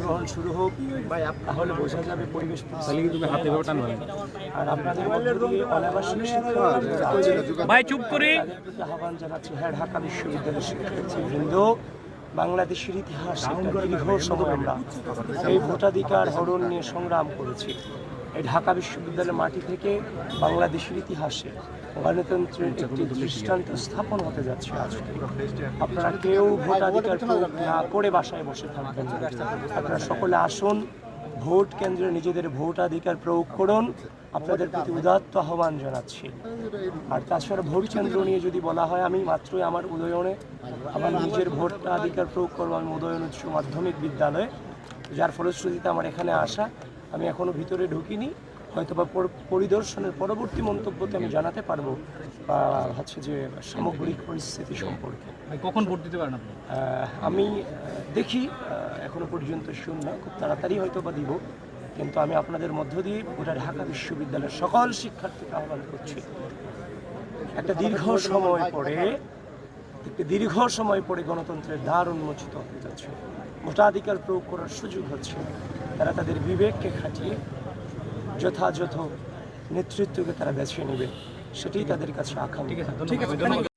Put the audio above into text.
গ্রহণ শুরু হোক, তাহলে বোঝা যাবে পরিবেশ। আর আপনাদের মধ্যে দিয়ে অনাবাসিক ভাই চুপ করে আহ্বান জানাচ্ছি। হ্যাঁ, ঢাকা বিশ্ববিদ্যালয়ের শিক্ষার্থীবৃন্দ, বাংলাদেশের ইতিহাসে দীর্ঘ সময় আমরা এই ভোটাধিকার হরণ নিয়ে সংগ্রাম করেছি। এই ঢাকা বিশ্ববিদ্যালয়ের মাটি থেকে বাংলাদেশের ইতিহাসে গণতন্ত্রের একটি দৃষ্টান্ত স্থাপন হতে যাচ্ছে আজকে। আপনারা কেউ ভোটাধিকার প্রয়োগ না করে বাসায় বসে থাকবেন না। আপনারা সকলে আসুন, ভোট কেন্দ্রে নিজেদের ভোটাধিকার প্রয়োগ করুন। আপনাদের প্রতি উদাত্ত আহ্বান জানাচ্ছি। আর তাছাড়া ভোট কেন্দ্র নিয়ে যদি বলা হয়, আমি মাত্রই আমার উদয়নে আমার নিজের ভোটাধিকার প্রয়োগ করবো। আমি উদয়ন উচ্চ মাধ্যমিক বিদ্যালয়ে, যার ফলশ্রুতিতে আমার এখানে আসা। আমি এখনও ভিতরে ঢুকিনি, হয়তোবা পরিদর্শনের পরবর্তী মন্তব্যতে আমি জানাতে পারবো হচ্ছে যে সামগ্রিক পরিস্থিতি সম্পর্কে। কখন ভোট দিতে পারেন আপনি? আমি দেখি, এখনো পর্যন্ত শূন্য, খুব তাড়াতাড়ি হয়তোবা দিব। কিন্তু আমি আপনাদের মধ্য দিয়ে গোটা ঢাকা বিশ্ববিদ্যালয়ের সকল শিক্ষার্থীকে আহ্বান করছি, একটা দীর্ঘ সময় পরে গণতন্ত্রের দ্বার উন্মোচিত হতে যাচ্ছে। ভোটাধিকার প্রয়োগ করার সুযোগ হচ্ছে। তারা তাদের বিবেককে খাটিয়ে যথাযথ নেতৃত্বকে তারা বেছে নেবে, সেটাই তাদের কাছে আকাঙ্ক্ষা।